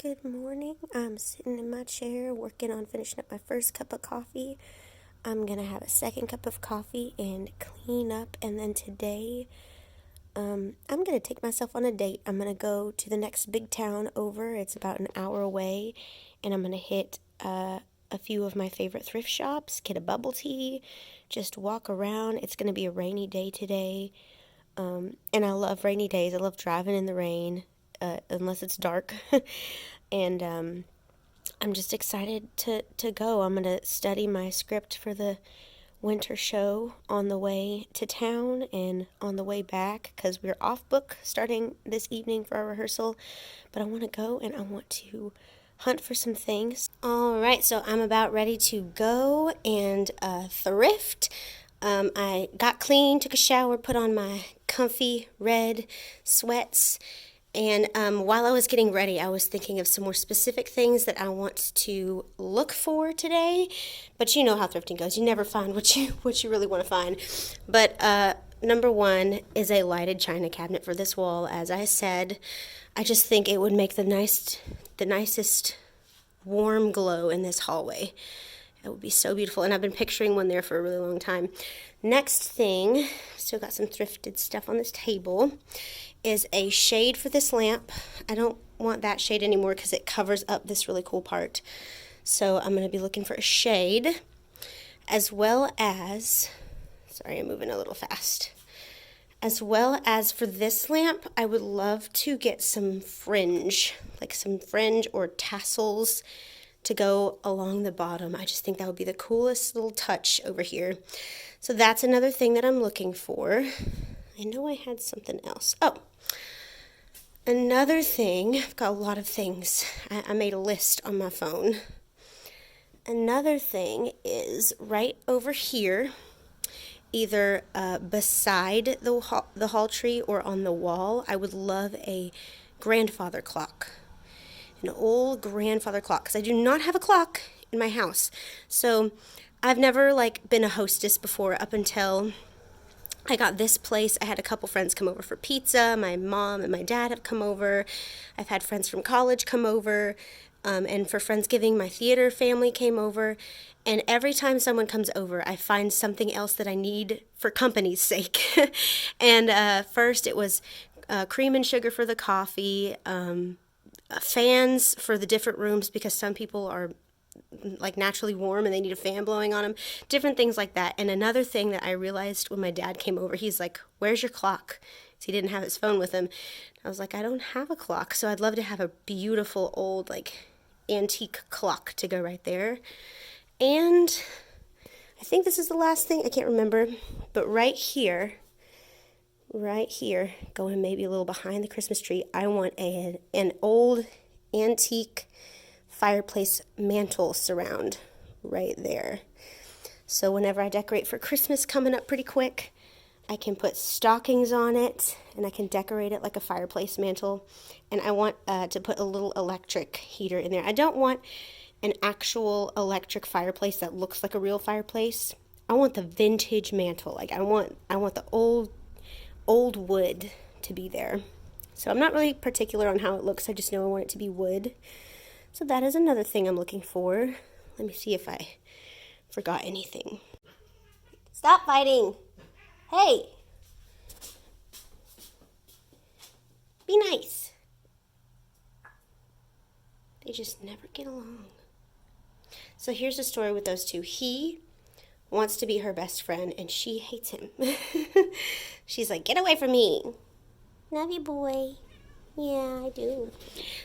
Good morning. I'm sitting in my chair working on finishing up my first cup of coffee. I'm going to have a second cup of coffee and clean up. And then today, I'm going to take myself on a date. I'm going to go to the next big town over. It's about an hour away. And I'm going to hit a few of my favorite thrift shops, get a bubble tea, just walk around. It's going to be a rainy day today. And I love rainy days. I love driving in the rain, unless it's dark. And I'm just excited to go. I'm going to study my script for the winter show on the way to town and on the way back because we're off book starting this evening for our rehearsal. But I want to go and I want to hunt for some things. All right, so I'm about ready to go and thrift. I got clean, took a shower, put on my comfy red sweats. And while I was getting ready, I was thinking of some more specific things that I want to look for today. But you know how thrifting goes. You never find what you really want to find. But number one is a lighted china cabinet for this wall. As I said, I just think it would make the nicest warm glow in this hallway. It would be so beautiful, and I've been picturing one there for a really long time. Next thing, still got some thrifted stuff on this table, is a shade for this lamp. I don't want that shade anymore because it covers up this really cool part. So I'm going to be looking for a shade, as well as, sorry, I'm moving a little fast. As well as for this lamp, I would love to get some fringe, like some fringe or tassels to go along the bottom. I just think that would be the coolest little touch over here. So that's another thing that I'm looking for. I know I had something else. Oh, another thing, I've got a lot of things. I made a list on my phone. Another thing is right over here, either beside the hall tree or on the wall, I would love a grandfather clock. An old grandfather clock, because I do not have a clock in my house. So I've never been a hostess before up until I got this place. I had a couple friends come over for pizza. My mom and my dad have come over. I've had friends from college come over. And for Friendsgiving, my theater family came over. And every time someone comes over, I find something else that I need for company's sake. And first it was cream and sugar for the coffee, fans for the different rooms because some people are naturally warm and they need a fan blowing on them, different things like that. And another thing that I realized when my dad came over, he's like, "Where's your clock?" So he didn't have his phone with him. I was like, "I don't have a clock." So I'd love to have a beautiful old antique clock to go right there. And I think this is the last thing, I can't remember, but right here, going maybe a little behind the Christmas tree, I want an old antique fireplace mantle surround right there. So whenever I decorate for Christmas coming up pretty quick, I can put stockings on it and I can decorate it like a fireplace mantle. And I want to put a little electric heater in there. I don't want an actual electric fireplace that looks like a real fireplace. I want the vintage mantle. I want the old wood to be there. So I'm not really particular on how it looks. I just know I want it to be wood. So that is another thing I'm looking for. Let me see if I forgot anything. Stop fighting. Hey. Be nice. They just never get along. So here's the story with those two. He wants to be her best friend, and she hates him. She's like, "Get away from me." Love you, boy. Yeah, I do.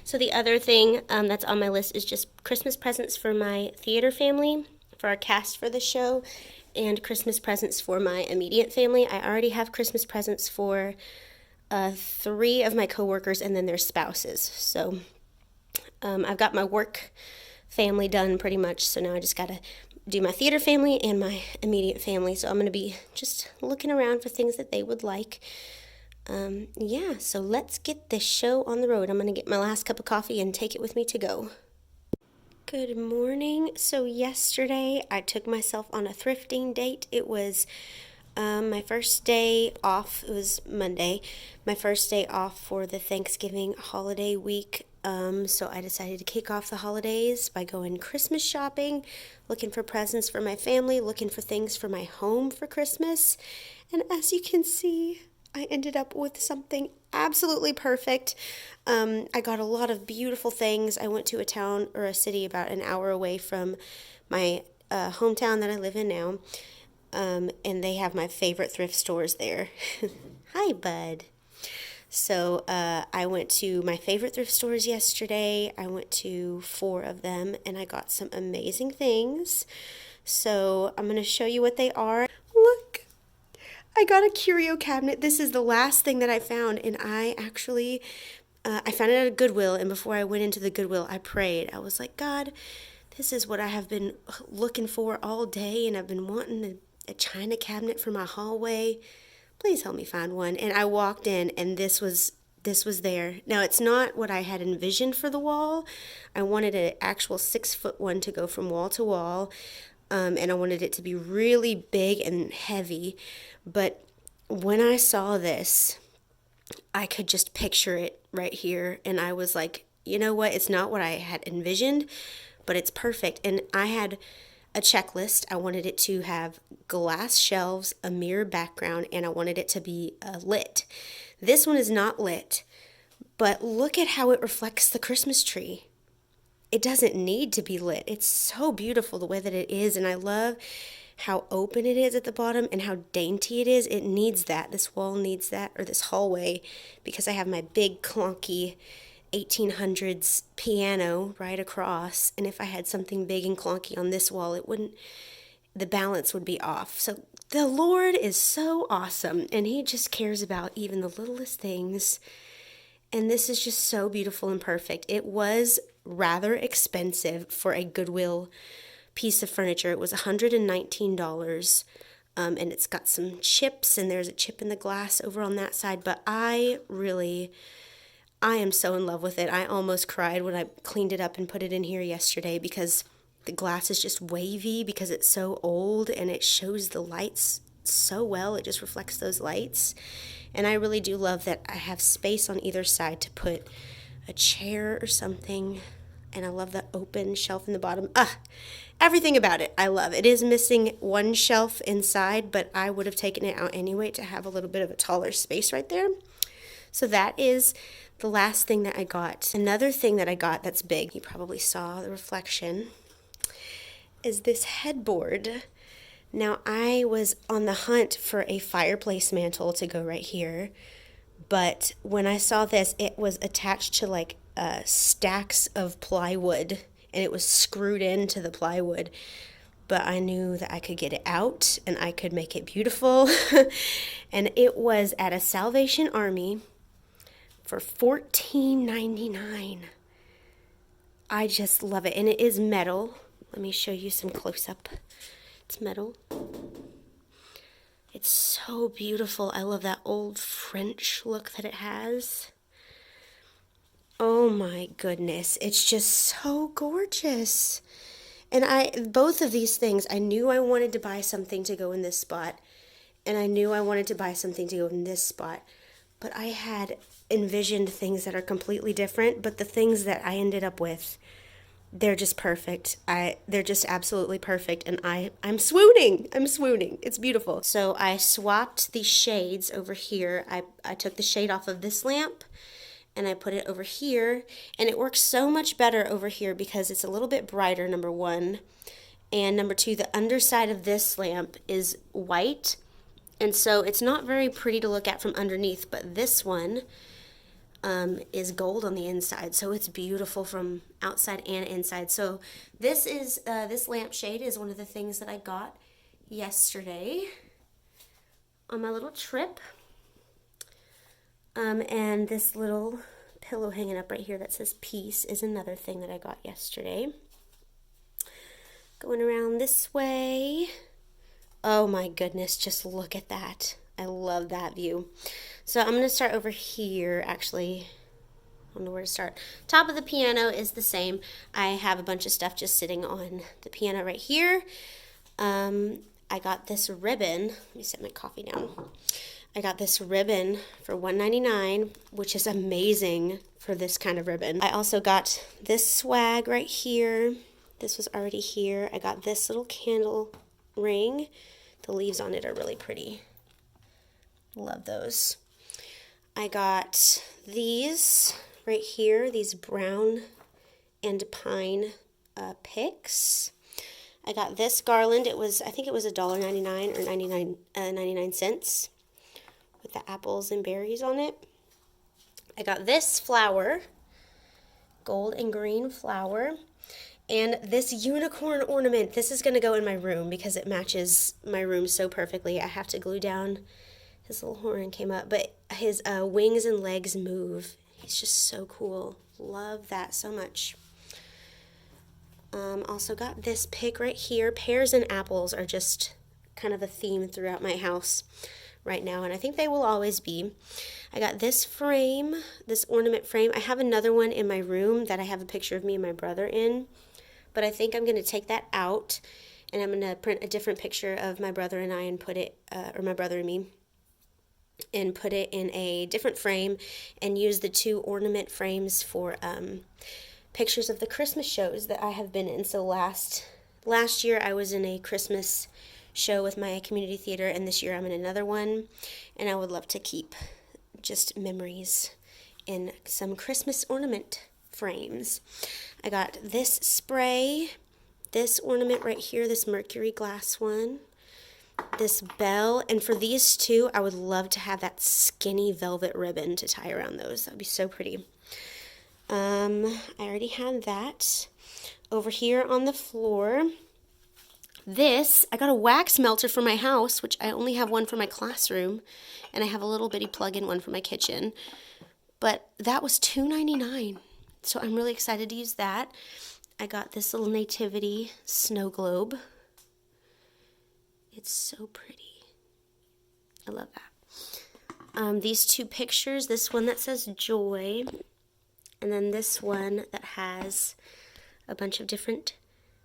So the other thing that's on my list is just Christmas presents for my theater family, for our cast for the show, and Christmas presents for my immediate family. I already have Christmas presents for 3 of my coworkers and then their spouses. So I've got my work family done pretty much, so now I just got to do my theater family and my immediate family. So I'm going to be just looking around for things that they would like. Yeah, so let's get this show on the road. I'm going to get my last cup of coffee and take it with me to go. Good morning. So yesterday I took myself on a thrifting date. It was my first day off. It was Monday. My first day off for the Thanksgiving holiday week. So I decided to kick off the holidays by going Christmas shopping, looking for presents for my family, looking for things for my home for Christmas. And as you can see, I ended up with something absolutely perfect. I got a lot of beautiful things. I went to a town or a city about an hour away from my hometown that I live in now. And they have my favorite thrift stores there. Hi, bud. So I went to my favorite thrift stores yesterday. I went to 4 of them and I got some amazing things. So I'm going to show you what they are. Look, I got a curio cabinet. This is the last thing that I found, and I actually, I found it at a Goodwill, and before I went into the Goodwill, I prayed. I was like, God, this is what I have been looking for all day, and I've been wanting a china cabinet for my hallway. Please help me find one. And I walked in, and this was there. Now, it's not what I had envisioned for the wall. I wanted an actual 6-foot one to go from wall to wall, and I wanted it to be really big and heavy. But when I saw this, I could just picture it right here, and I was like, you know what? It's not what I had envisioned, but it's perfect. And I had a checklist. I wanted it to have glass shelves, a mirror background, and I wanted it to be lit. This one is not lit, but look at how it reflects the Christmas tree. It doesn't need to be lit. It's so beautiful the way that it is, and I love how open it is at the bottom and how dainty it is. It needs that. This wall needs that, or this hallway, because I have my big clunky 1800s piano right across, and if I had something big and clunky on this wall, the balance would be off. So the Lord is so awesome, and he just cares about even the littlest things, and this is just so beautiful and perfect. It was rather expensive for a Goodwill piece of furniture. It was $119, and it's got some chips, and there's a chip in the glass over on that side, but I am so in love with it. I almost cried when I cleaned it up and put it in here yesterday because the glass is just wavy because it's so old and it shows the lights so well. It just reflects those lights. And I really do love that I have space on either side to put a chair or something. And I love the open shelf in the bottom. Everything about it, I love. It is missing one shelf inside, but I would have taken it out anyway to have a little bit of a taller space right there. So that is the last thing that I got. Another thing that I got that's big, you probably saw the reflection, is this headboard. Now, I was on the hunt for a fireplace mantle to go right here, but when I saw this, it was attached to like stacks of plywood, and it was screwed into the plywood. But I knew that I could get it out, and I could make it beautiful. And it was at a Salvation Army for $14.99. I just love it. And it is metal. Let me show you some close-up. It's metal. It's so beautiful. I love that old French look that it has. Oh my goodness. It's just so gorgeous. And both of these things, I knew I wanted to buy something to go in this spot. And I knew I wanted to buy something to go in this spot. But I had envisioned things that are completely different, but the things that I ended up with, they're just perfect. They're just absolutely perfect, and I'm swooning. It's beautiful. So I swapped the shades over here. I took the shade off of this lamp, and I put it over here, and it works so much better over here because it's a little bit brighter, number one, and number two, the underside of this lamp is white, and so it's not very pretty to look at from underneath, but this one is gold on the inside, so it's beautiful from outside and inside. So this lampshade is one of the things that I got yesterday on my little trip. And this little pillow hanging up right here that says peace is another thing that I got yesterday. Going around this way. Oh my goodness, just look at that. I love that view. So I'm going to start over here, actually. I don't know where to start. Top of the piano is the same. I have a bunch of stuff just sitting on the piano right here. I got this ribbon. Let me set my coffee down. I got this ribbon for $1.99, which is amazing for this kind of ribbon. I also got this swag right here. This was already here. I got this little candle ring. The leaves on it are really pretty. Love those. I got these right here, these brown and pine picks. I got this garland. I think it was $1.99 or 99 cents with the apples and berries on it. I got this flower, gold and green flower, and this unicorn ornament. This is going to go in my room because it matches my room so perfectly. I have to glue down. His little horn came up, but his wings and legs move. He's just so cool. Love that so much. Also got this pick right here. Pears and apples are just kind of a theme throughout my house right now, and I think they will always be. I got this frame, this ornament frame. I have another one in my room that I have a picture of me and my brother in, but I think I'm going to take that out, and I'm going to print a different picture of my brother and I and put it, or my brother and me, and put it in a different frame and use the two ornament frames for pictures of the Christmas shows that I have been in. So last year I was in a Christmas show with my community theater, and this year I'm in another one, and I would love to keep just memories in some Christmas ornament frames. I got this spray, this ornament right here, this mercury glass one, this bell, and for these two I would love to have that skinny velvet ribbon to tie around those. That would be so pretty. I already had that. Over here on the floor, I got a wax melter for my house, which I only have one for my classroom, and I have a little bitty plug-in one for my kitchen. But that was $2.99, so I'm really excited to use that. I got this little nativity snow globe. It's so pretty. I love that. These two pictures, this one that says joy, and then this one that has a bunch of different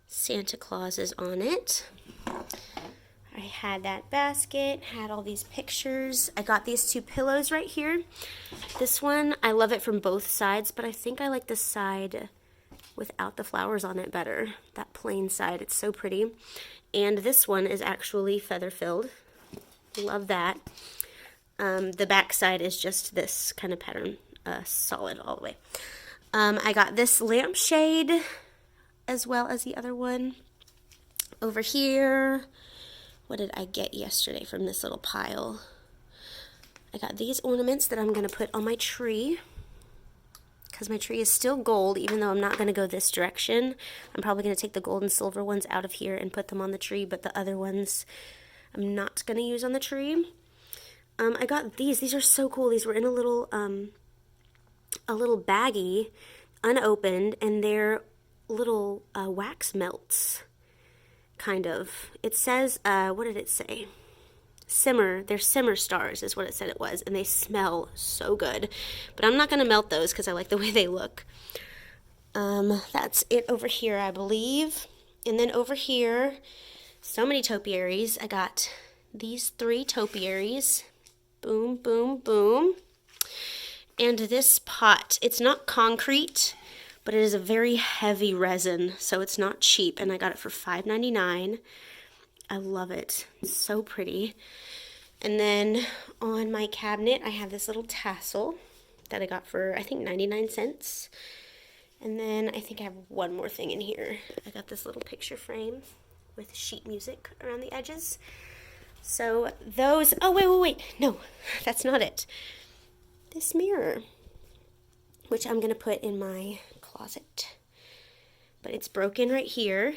Santa Clauses on it. I had that basket, had all these pictures. I got these two pillows right here. This one, I love it from both sides, but I think I like the side without the flowers on it better. That plain side, it's so pretty. And this one is actually feather-filled. Love that. The back side is just this kind of pattern, solid all the way. I got this lampshade as well as the other one. Over here, what did I get yesterday from this little pile? I got these ornaments that I'm going to put on my tree because my tree is still gold, even though I'm not going to go this direction. I'm probably going to take the gold and silver ones out of here and put them on the tree, but the other ones I'm not going to use on the tree. I got these. These are so cool. These were in a little baggie, unopened, and they're little wax melts, kind of. It says, what did it say? Simmer. They're simmer stars is what it said it was, and they smell so good. But I'm not going to melt those because I like the way they look. That's it over here, I believe. And then over here, so many topiaries. I got these 3 topiaries. Boom, boom, boom. And this pot, it's not concrete, but it is a very heavy resin, so it's not cheap, and I got it for $5.99. I love it. It's so pretty. And then on my cabinet, I have this little tassel that I got for, I think, 99 cents. And then I think I have one more thing in here. I got this little picture frame with sheet music around the edges. So those, oh, wait, no, that's not it. This mirror, which I'm going to put in my closet. But it's broken right here,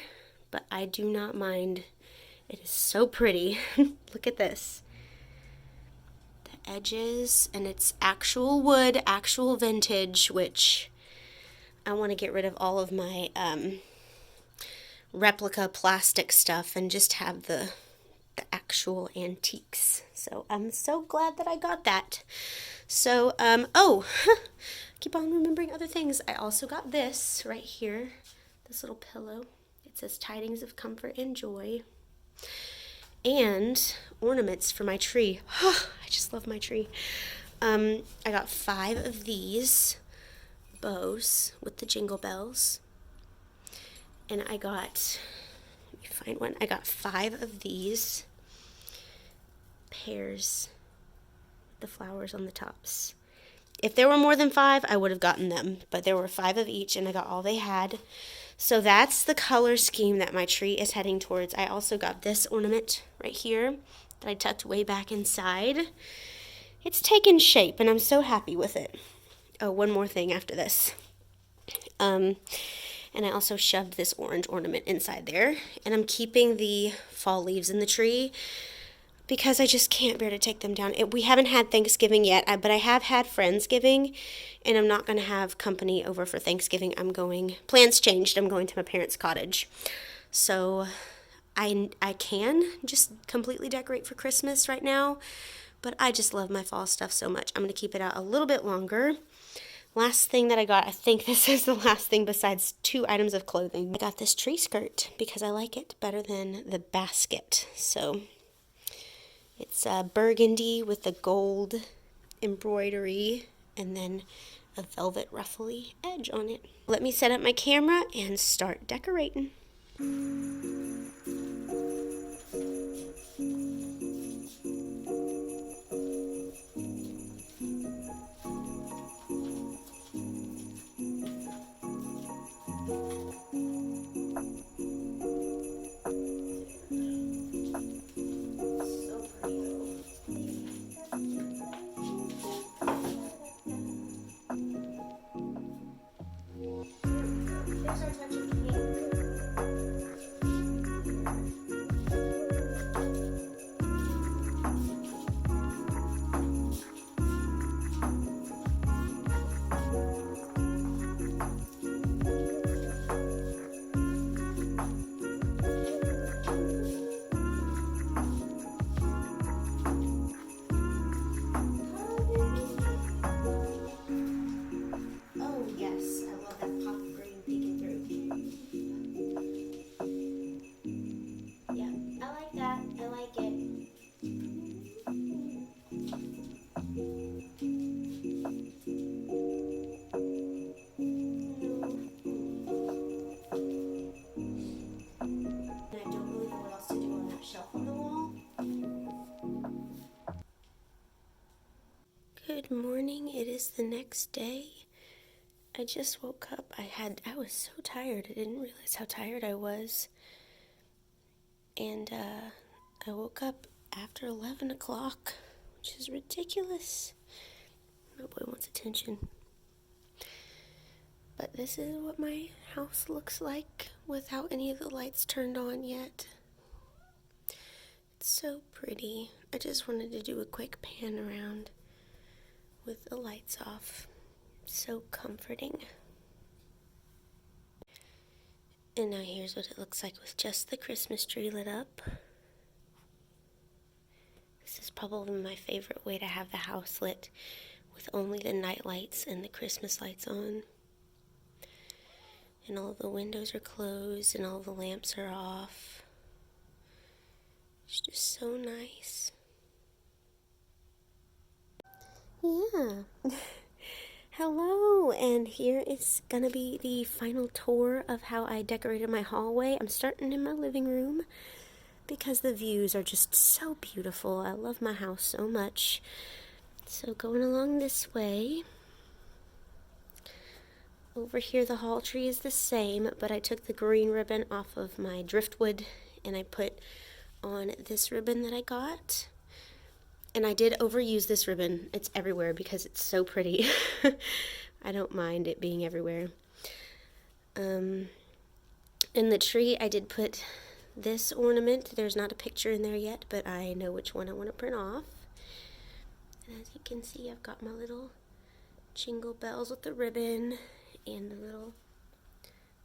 but I do not mind. It is so pretty. Look at this. The edges, and it's actual wood, actual vintage, which I want to get rid of all of my replica plastic stuff and just have the actual antiques. So I'm so glad that I got that. So, keep on remembering other things. I also got this right here, this little pillow. It says tidings of comfort and joy. And ornaments for my tree. I just love my tree. I got 5 of these. bows with the jingle bells. And I got, let me find one, I got 5 of these pairs, the flowers on the tops. If there were more than 5, I would have gotten them, but there were 5 of each, and I got all they had. So that's the color scheme that my tree is heading towards. I also got this ornament right here that I tucked way back inside. It's taken shape, and I'm so happy with it. Oh, one more thing after this. And I also shoved this orange ornament inside there, and I'm keeping the fall leaves in the tree because I just can't bear to take them down. We haven't had Thanksgiving yet, but I have had Friendsgiving, and I'm not going to have company over for Thanksgiving. Plans changed. I'm going to my parents' cottage. So I can just completely decorate for Christmas right now, but I just love my fall stuff so much. I'm going to keep it out a little bit longer. Last thing that I got, I think this is the last thing besides 2 items of clothing. I got this tree skirt because I like it better than the basket. So it's burgundy with the gold embroidery and then a velvet ruffly edge on it. Let me set up my camera and start decorating. Good morning. It is the next day. I just woke up. I was so tired. I didn't realize how tired I was. And I woke up after 11 o'clock, which is ridiculous. My boy wants attention. But this is what my house looks like without any of the lights turned on yet. It's so pretty. I just wanted to do a quick pan around with the lights off. So comforting. And now here's what it looks like with just the Christmas tree lit up. This is probably my favorite way to have the house lit, with only the night lights and the Christmas lights on. And all the windows are closed and all the lamps are off. It's just so nice. Yeah. Hello, and here is gonna be the final tour of how I decorated my hallway. I'm starting in my living room because the views are just so beautiful. I love my house so much. So going along this way, over here the hall tree is the same, but I took the green ribbon off of my driftwood and I put on this ribbon that I got. And I did overuse this ribbon. It's everywhere because it's so pretty. I don't mind it being everywhere. In the tree, I did put this ornament. There's not a picture in there yet, but I know which one I want to print off. And as you can see, I've got my little jingle bells with the ribbon and the little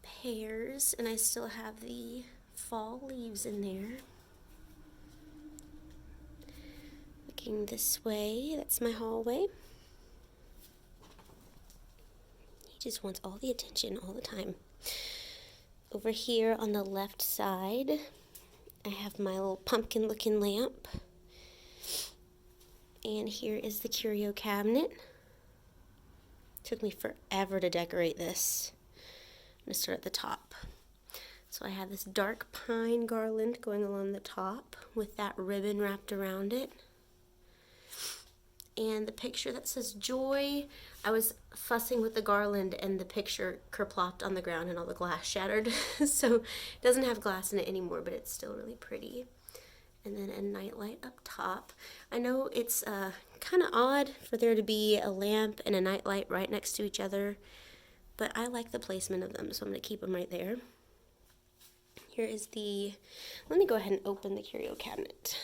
pears. And I still have the fall leaves in there. Looking this way, that's my hallway. He just wants all the attention all the time. Over here on the left side, I have my little pumpkin looking lamp. And here is the curio cabinet. Took me forever to decorate this. I'm going to start at the top. So I have this dark pine garland going along the top with that ribbon wrapped around it. And the picture that says joy, I was fussing with the garland and the picture kerplopped on the ground and all the glass shattered. So it doesn't have glass in it anymore, but it's still really pretty. And then a nightlight up top. I know it's kind of odd for there to be a lamp and a nightlight right next to each other, but I like the placement of them, so I'm going to keep them right there. Here is the, let me go ahead and open the curio cabinet.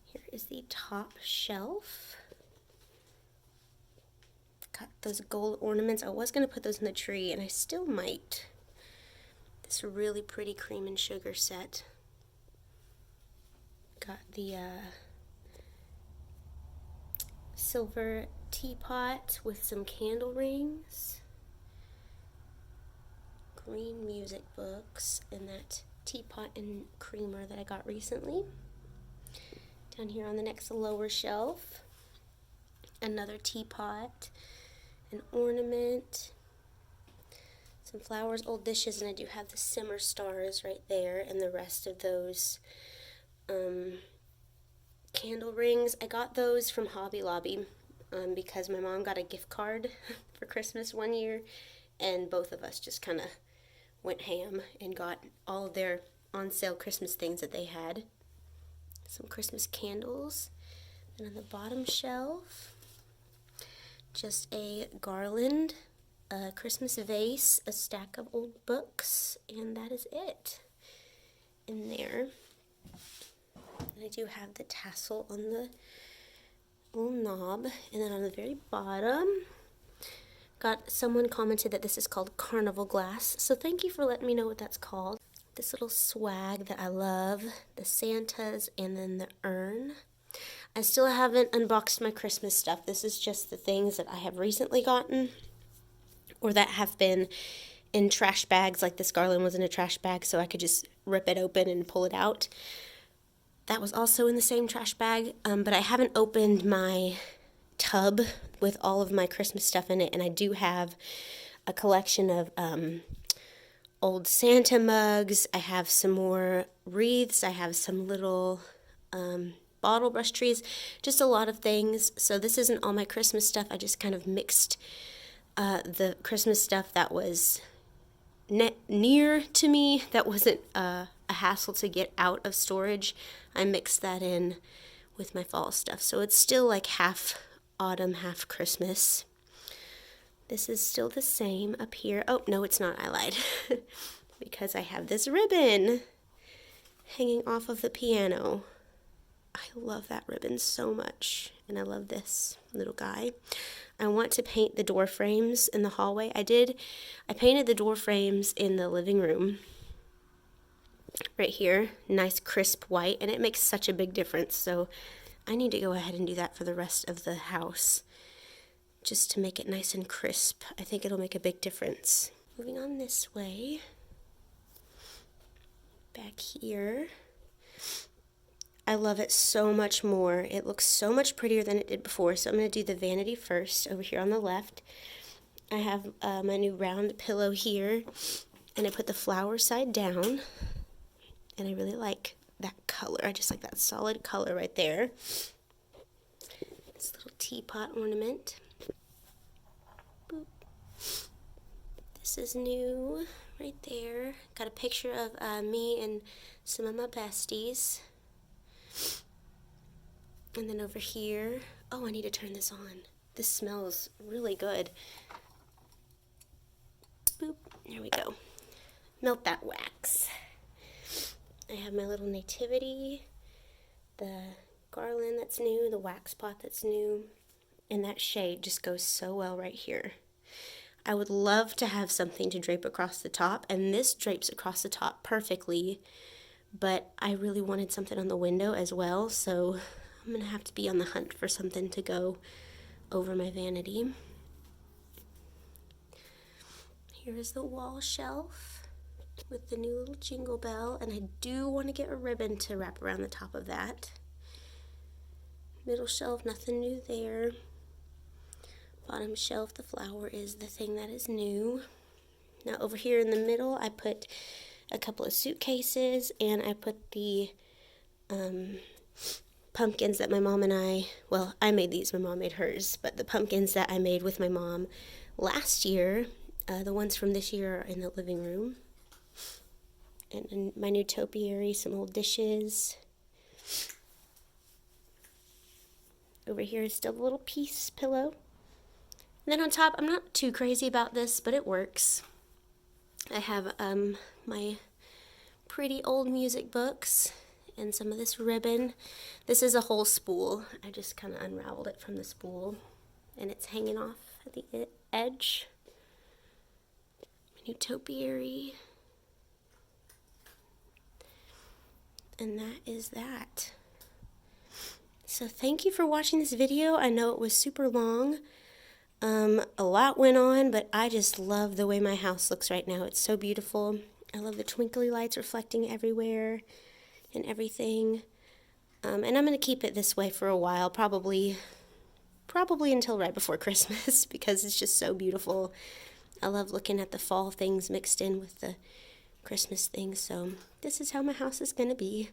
Here is the top shelf. Got those gold ornaments. I was going to put those in the tree, and I still might. This really pretty cream and sugar set. Got the silver teapot with some candle rings. Green music books and that teapot and creamer that I got recently. Down here on the next lower shelf, another teapot, an ornament, some flowers, old dishes, and I do have the simmer stars right there and the rest of those candle rings. I got those from Hobby Lobby because my mom got a gift card for Christmas one year, and both of us just kind of went ham and got all of their on sale Christmas things that they had. Some Christmas candles. And on the bottom shelf, just a garland, a Christmas vase, a stack of old books, and that is it in there. And I do have the tassel on the little knob. And then on the very bottom, someone commented that this is called carnival glass, so thank you for letting me know what that's called. This little swag that I love, the Santas, and then the urn. I still haven't unboxed my Christmas stuff. This is just the things that I have recently gotten or that have been in trash bags, like this garland was in a trash bag, so I could just rip it open and pull it out. That was also in the same trash bag, but I haven't opened my tub with all of my Christmas stuff in it, and I do have a collection of old Santa mugs. I have some more wreaths. I have some little bottle brush trees, just a lot of things. So this isn't all my Christmas stuff. I just kind of mixed the Christmas stuff that was near to me, that wasn't a hassle to get out of storage. I mixed that in with my fall stuff, so it's still like half autumn, half Christmas. This is still the same up here. Oh, no, it's not. I lied. Because I have this ribbon hanging off of the piano. I love that ribbon so much. And I love this little guy. I want to paint the door frames in the hallway. I painted the door frames in the living room. Right here. Nice crisp white. And it makes such a big difference. So I need to go ahead and do that for the rest of the house, just to make it nice and crisp. I think it'll make a big difference. Moving on this way, back here, I love it so much more. It looks so much prettier than it did before, so I'm going to do the vanity first over here on the left. I have my new round pillow here, and I put the flower side down, and I really like that color. I just like that solid color right there. This little teapot ornament. Boop. This is new right there. Got a picture of me and some of my besties. And then over here, oh, I need to turn this on. This smells really good. Boop, there we go. Melt that wax. I have my little nativity, the garland that's new, the wax pot that's new, and that shade just goes so well right here. I would love to have something to drape across the top, and this drapes across the top perfectly, but I really wanted something on the window as well, so I'm going to have to be on the hunt for something to go over my vanity. Here is the wall shelf with the new little jingle bell, and I do want to get a ribbon to wrap around the top of that. Middle shelf, nothing new there. Bottom shelf, the flower is the thing that is new. Now over here in the middle, I put a couple of suitcases, and I put the pumpkins that my mom and well, I made these, my mom made hers, but the pumpkins that I made with my mom last year, the ones from this year are in the living room. And my new topiary, some old dishes. Over here is still a little peace pillow. And then on top, I'm not too crazy about this, but it works. I have my pretty old music books and some of this ribbon. This is a whole spool. I just kind of unraveled it from the spool, and it's hanging off at the edge. My new topiary. And that is that. So thank you for watching this video. I know it was super long. A lot went on, but I just love the way my house looks right now. It's so beautiful. I love the twinkly lights reflecting everywhere and everything. And I'm going to keep it this way for a while, probably until right before Christmas, because it's just so beautiful. I love looking at the fall things mixed in with the Christmas things. So this is how my house is going to be.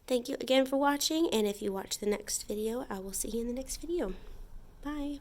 Thank you again for watching, and if you watch the next video, I will see you in the next video. Bye.